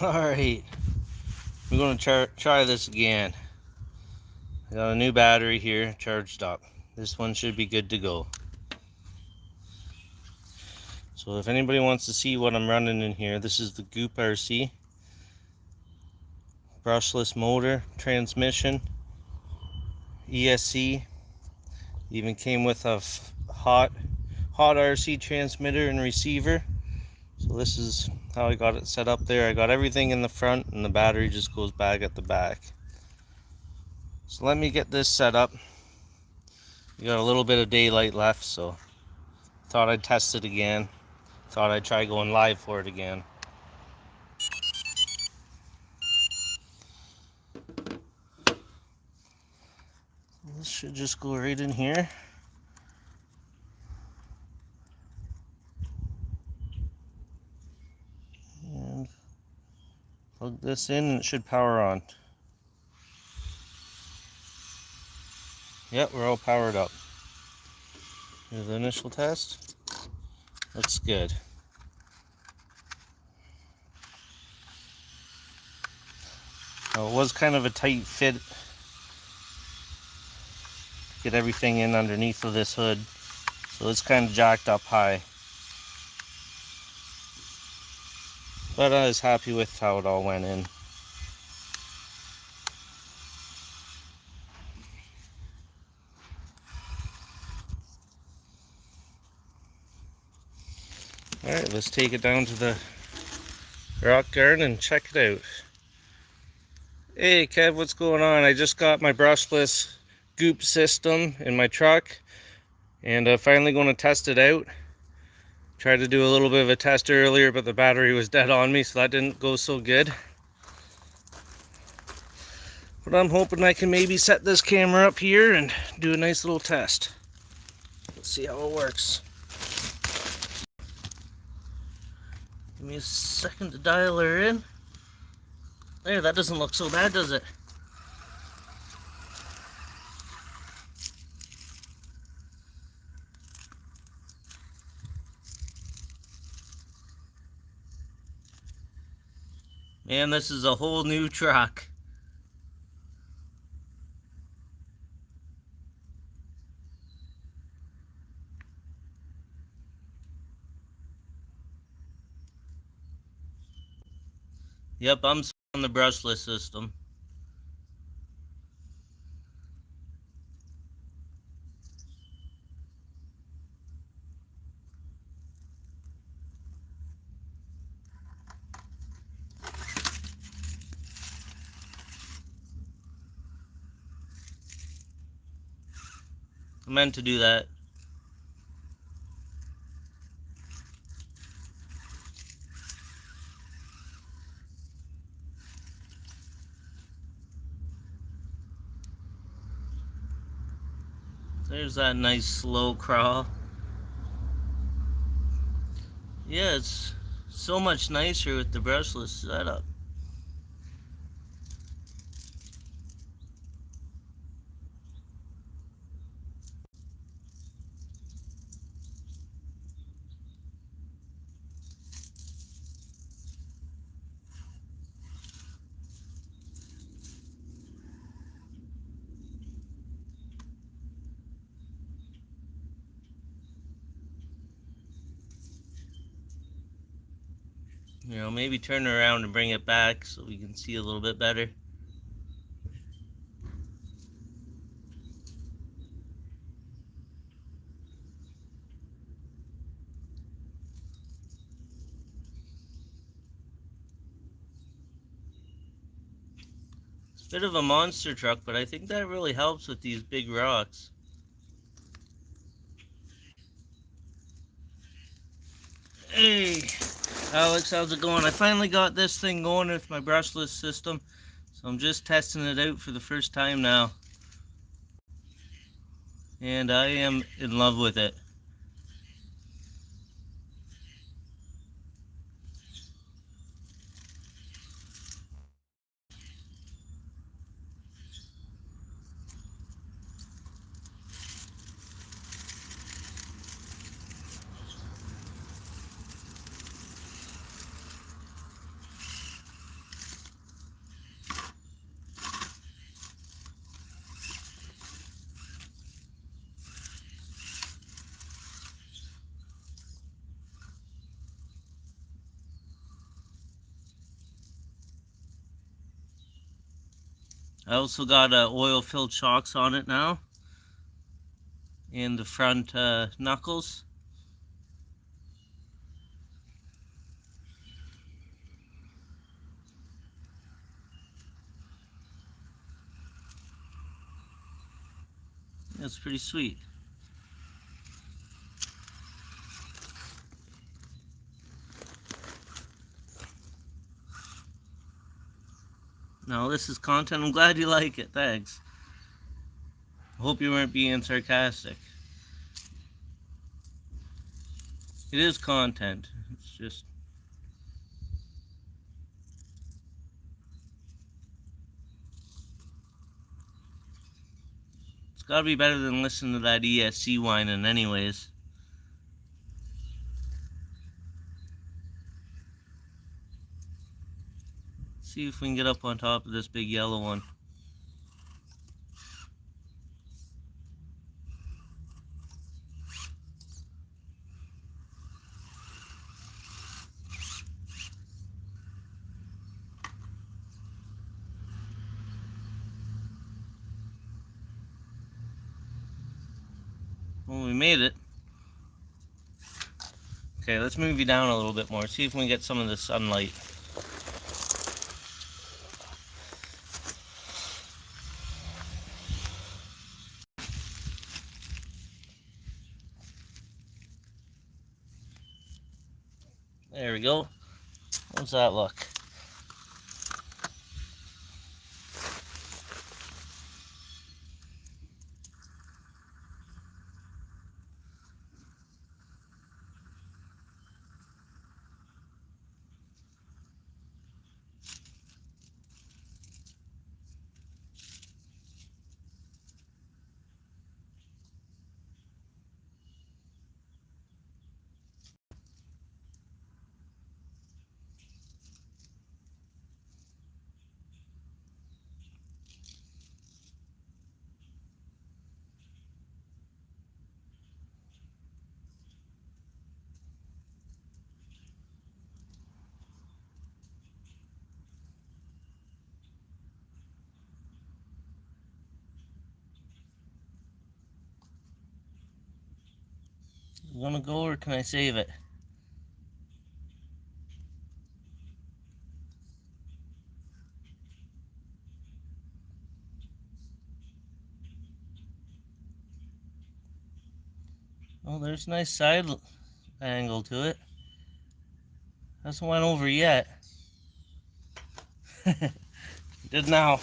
Alright, we're going to try this again. I got a new battery here charged up. This one should be good to go. So if anybody wants to see what I'm running in here, this is the Wreckem RC. Brushless motor, transmission, ESC. Even came with a hot RC transmitter and receiver. So this is how I got it set up there. I got everything in the front and the battery just goes back at the back. So let me get this set up. We got a little bit of daylight left, so thought I'd test it again. Thought I'd try going live for it again. This should just go right in here. And plug this in and it should power on. Yep, we're all powered up. Here's the initial test. Looks good. Now, it was kind of a tight fit. Get everything in underneath of this hood. So it's kind of jacked up high. But I was happy with how it all went in. Alright, let's take it down to the rock garden and check it out. Hey Kev, what's going on? I just got my brushless goop system in my truck and I'm finally going to test it out. Tried to do a little bit of a test earlier, but the battery was dead on me, so that didn't go so good. But I'm hoping I can maybe set this camera up here and do a nice little test. Let's see how it works. Give me a second to dial her in. There, that doesn't look so bad, does it? Man, this is a whole new truck. Yep, I'm on the brushless system. I meant to do that. There's that nice slow crawl. Yeah, it's so much nicer with the brushless setup. You know, maybe turn it around and bring it back so we can see a little bit better. It's a bit of a monster truck, but I think that really helps with these big rocks. Hey, Alex, how's it going? I finally got this thing going with my brushless system, so I'm just testing it out for the first time now. And I am in love with it. I also got oil-filled shocks on it now, and the front knuckles. That's pretty sweet. Now this is content. I'm glad you like it. Thanks. I hope you weren't being sarcastic. It is content. It's just... it's gotta be better than listening to that ESC whining anyways. See if we can get up on top of this big yellow one. Well, we made it. Okay, let's move you down a little bit more. See if we can get some of the sunlight. There we go. How's that look? You wanna go or can I save it? Oh, there's a nice side angle to it. Hasn't went over yet. Did now.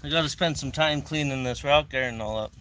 I gotta spend some time cleaning this rock garden all up.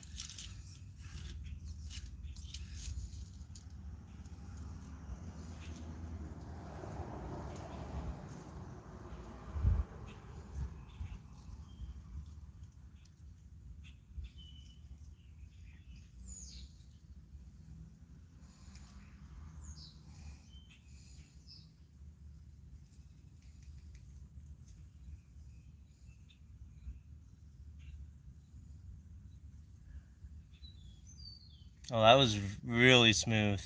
Oh, that was really smooth.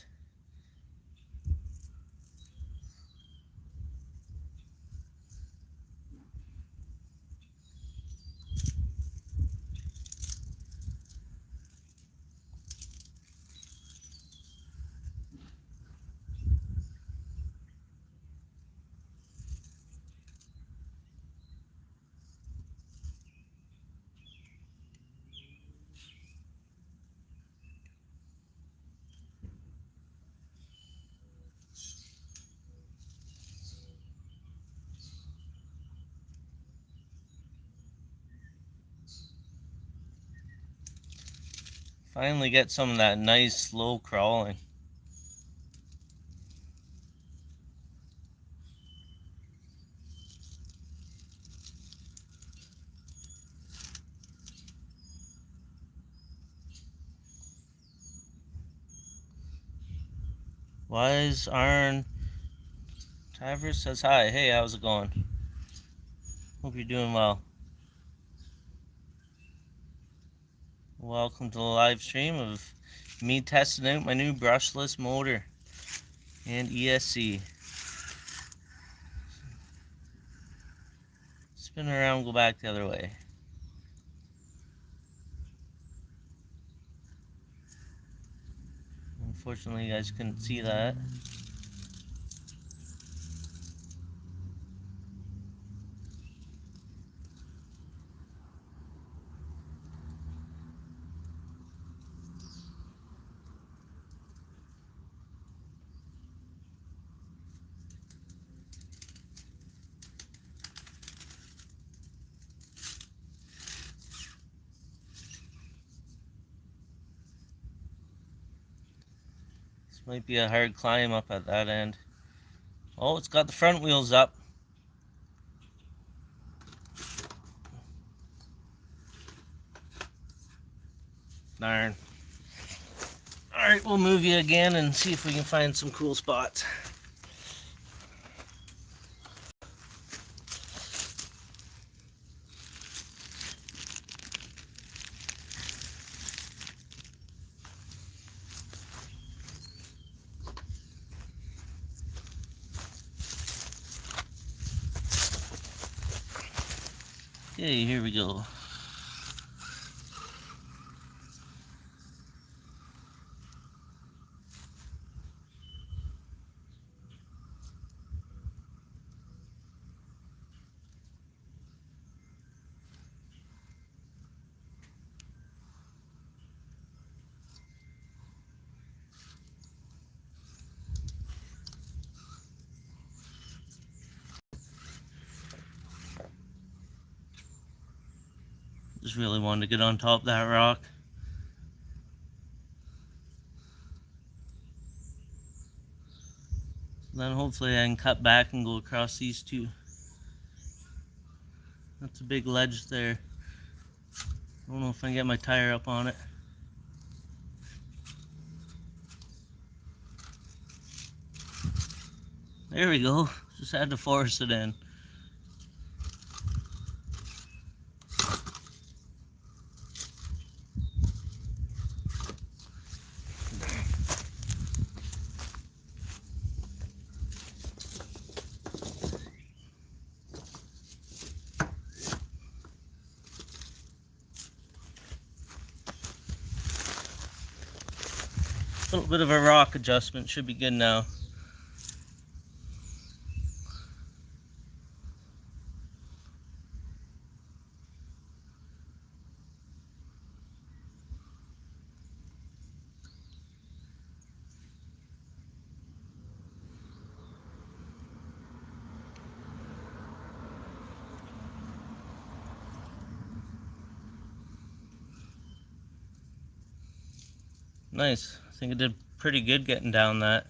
Finally get some of that nice slow crawling. Wise Iron Tavers says hi. Hey, how's it going? Hope you're doing well. Welcome to the live stream of me testing out my new brushless motor and ESC. Spin around, go back the other way. Unfortunately, you guys couldn't see that. This might be a hard climb up at that end. Oh, it's got the front wheels up. Darn. Alright, we'll move you again and see if we can find some cool spots. Okay, here we go. Just really wanted to get on top of that rock. Then hopefully I can cut back and go across these two. That's a big ledge there. I don't know if I can get my tire up on it. There we go. Just had to force it in. A little bit of a rock adjustment should be good now. Nice. I think I did pretty good getting down that.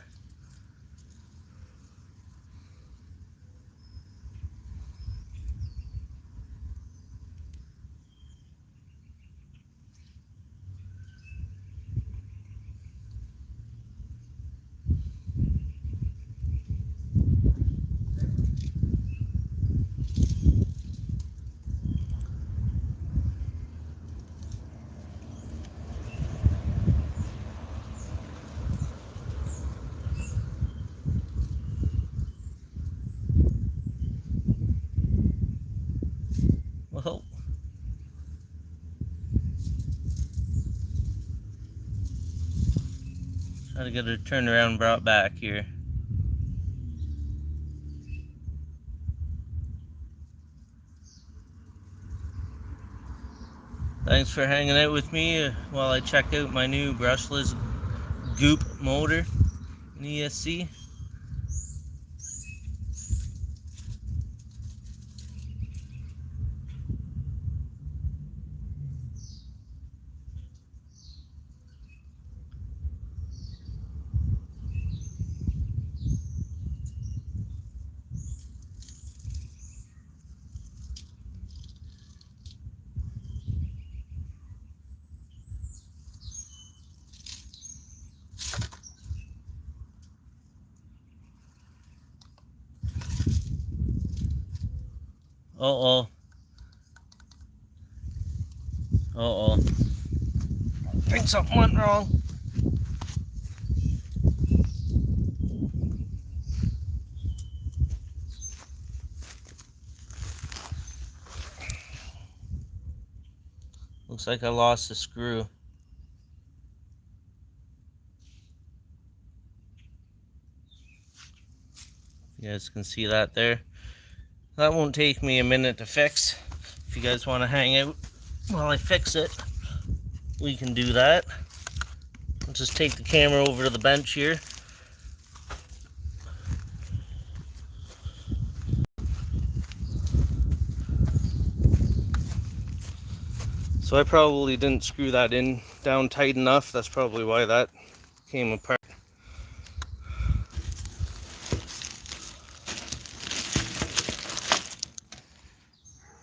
Whoa. Try to get her turned around and brought back here. Thanks for hanging out with me while I check out my new brushless goop motor in ESC. Uh-oh. Uh-oh. I think something went wrong. Looks like I lost the screw. You guys can see that there. That won't take me a minute to fix. If you guys want to hang out while I fix it, we can do that. I'll just take the camera over to the bench here. So I probably didn't screw that in down tight enough. That's probably why that came apart.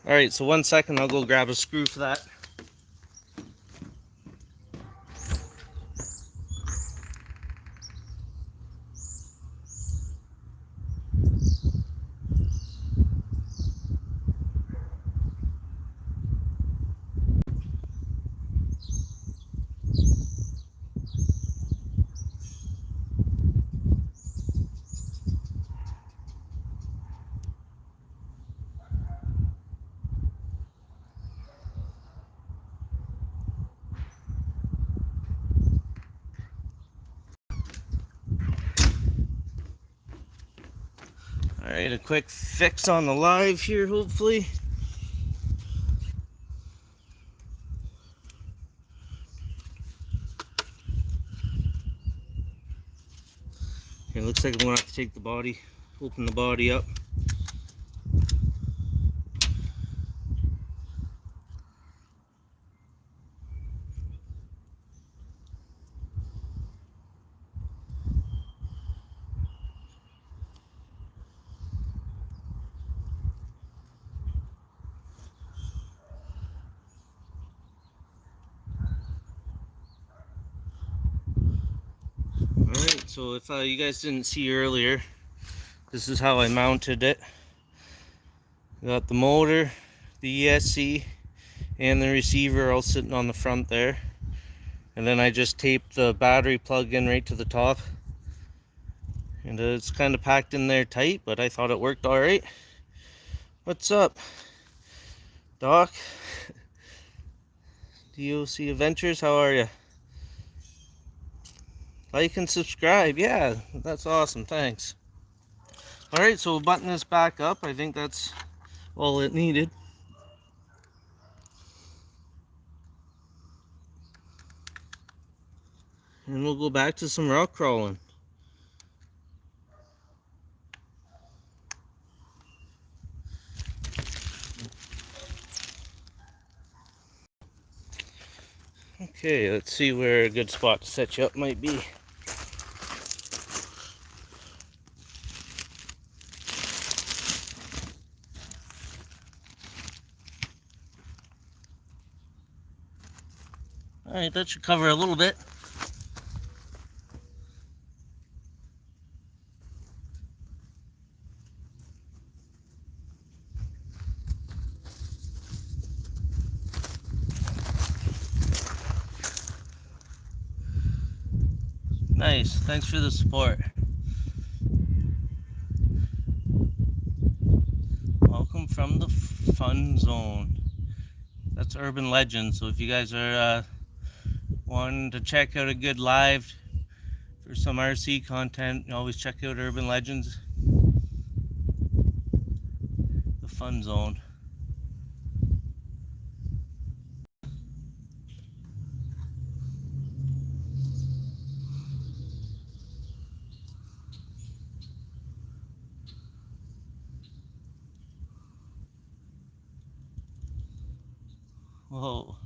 Alright, so 1 second, I'll go grab a screw for that. Alright, a quick fix on the live here, hopefully. It looks like I'm going to have to take the body, open the body up. Alright, so if you guys didn't see earlier, this is how I mounted it. Got the motor, the ESC, and the receiver all sitting on the front there. And then I just taped the battery plug in right to the top. And it's kind of packed in there tight, but I thought it worked alright. What's up, Doc? DOC Adventures, how are you? Like and subscribe. Yeah, that's awesome. Thanks. Alright, so we'll button this back up. I think that's all it needed. And we'll go back to some rock crawling. Okay, let's see where a good spot to set you up might be. Alright, that should cover a little bit. Nice, thanks for the support. Welcome from the fun zone. That's Urban Legends, so if you guys are wanting to check out a good live for some RC content, you always check out Urban Legends, the fun zone. Whoa.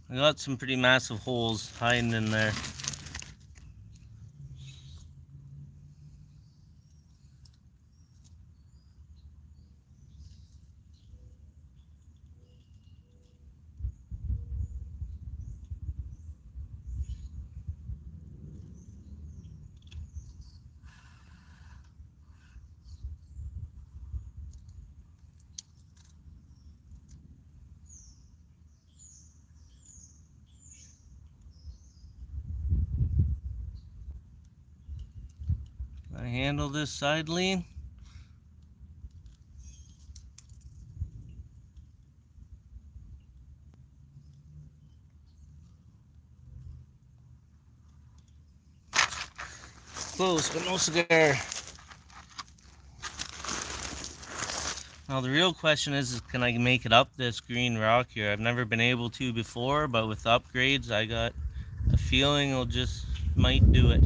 I got some pretty massive holes hiding in there. handle this side lean. Close, but no cigar. Now the real question is can I make it up this green rock here? I've never been able to before, but with upgrades I got a feeling it'll just might do it.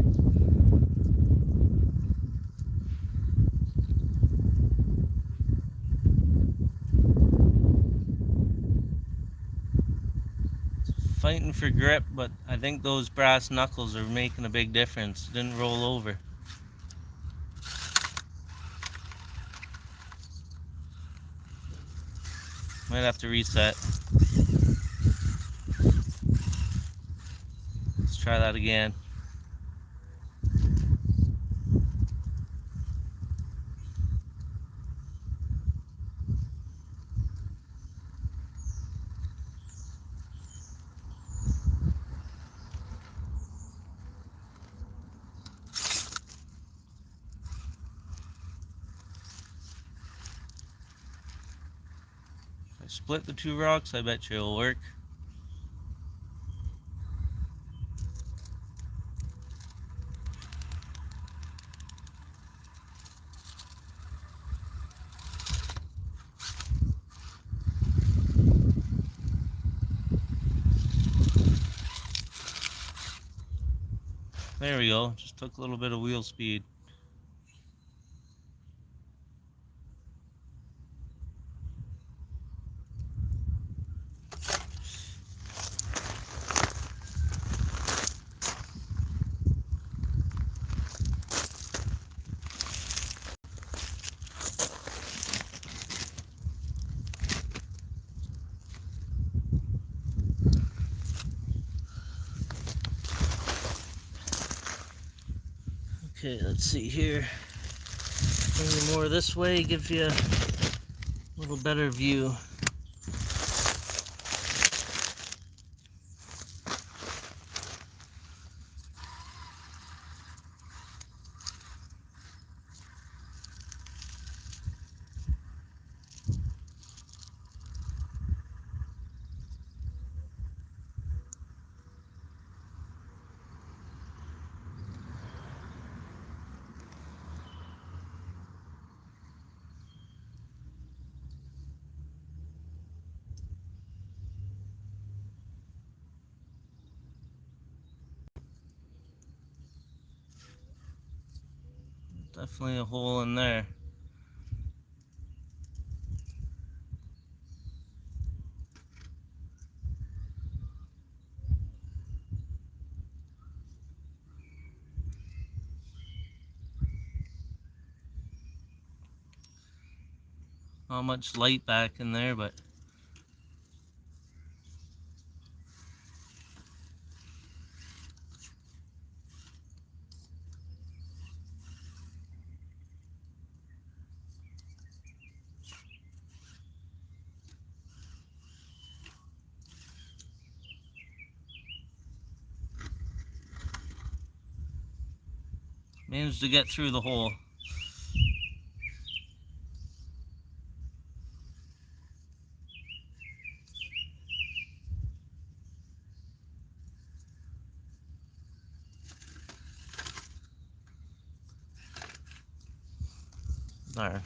Fighting for grip, but I think those brass knuckles are making a big difference. It didn't roll over. Might have to reset. Let's try that again. If I split the two rocks, I bet you it'll work. There we go, just took a little bit of wheel speed. Okay, let's see here. Bring more this way, gives you a little better view. Definitely a hole in there. Not much light back in there, but managed to get through the hole. There.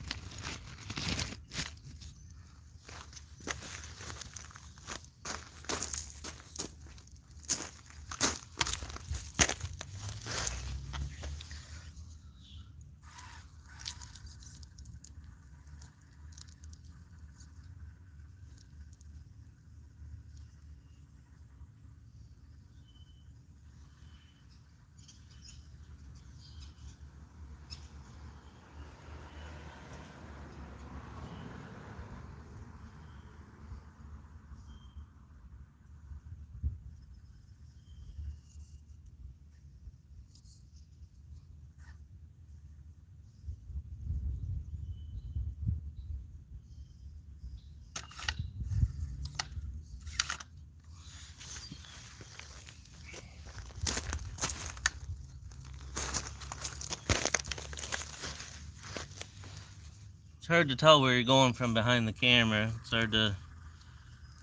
It's hard to tell where you're going from behind the camera. It's hard to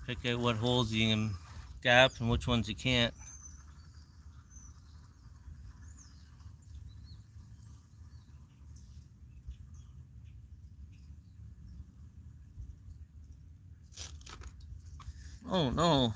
pick out what holes you can gap and which ones you can't. Oh no.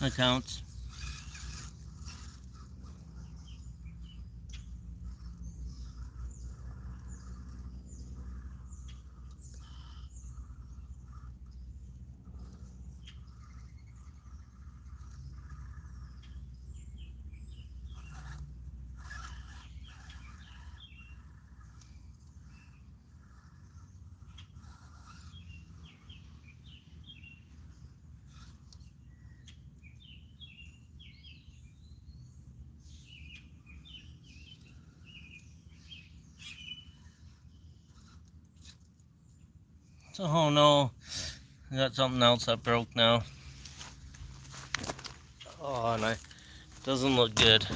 That counts. So, oh no, I got something else that broke now. Oh, and it doesn't look good.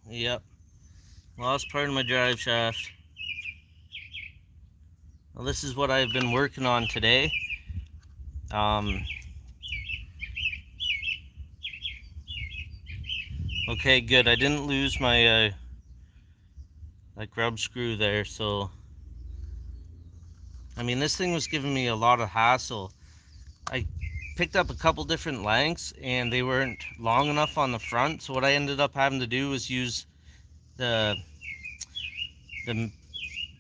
Yep, lost part of my drive shaft. Well, this is what I've been working on today. Okay, good. I didn't lose my like grub screw there, so I mean, this thing was giving me a lot of hassle. I picked up a couple different lengths and they weren't long enough on the front, so what I ended up having to do was use the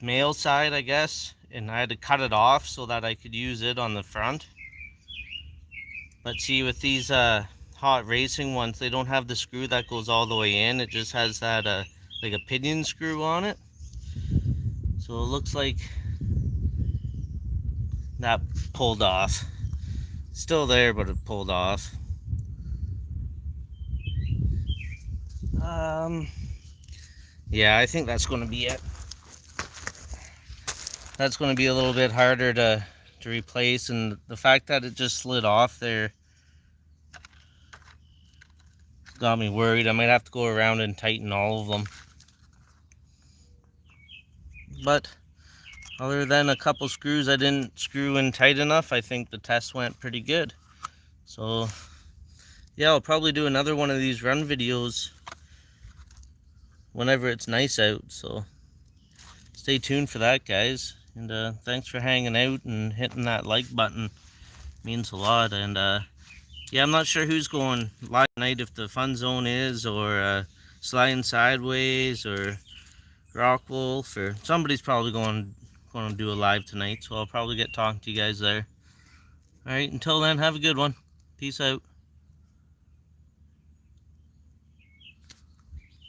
male side, I guess, and I had to cut it off so that I could use it on the front. But see, with these hot racing ones, they don't have the screw that goes all the way in. It just has that like a pinion screw on it. So it looks like that pulled off. Still there, but it pulled off. Yeah, I think that's going to be it. That's going to be a little bit harder to replace, and the fact that it just slid off there got me worried. I might have to go around and tighten all of them. But other than a couple screws I didn't screw in tight enough, I think the test went pretty good. So yeah, I'll probably do another one of these run videos whenever it's nice out, so stay tuned for that, guys. And thanks for hanging out and hitting that like button. It means a lot. And yeah, I'm not sure who's going live tonight, if the Fun Zone is, or Sliding Sideways, or Rock Wolf, or somebody's probably going to do a live tonight, so I'll probably get talking to you guys there. Alright, until then, have a good one. Peace out.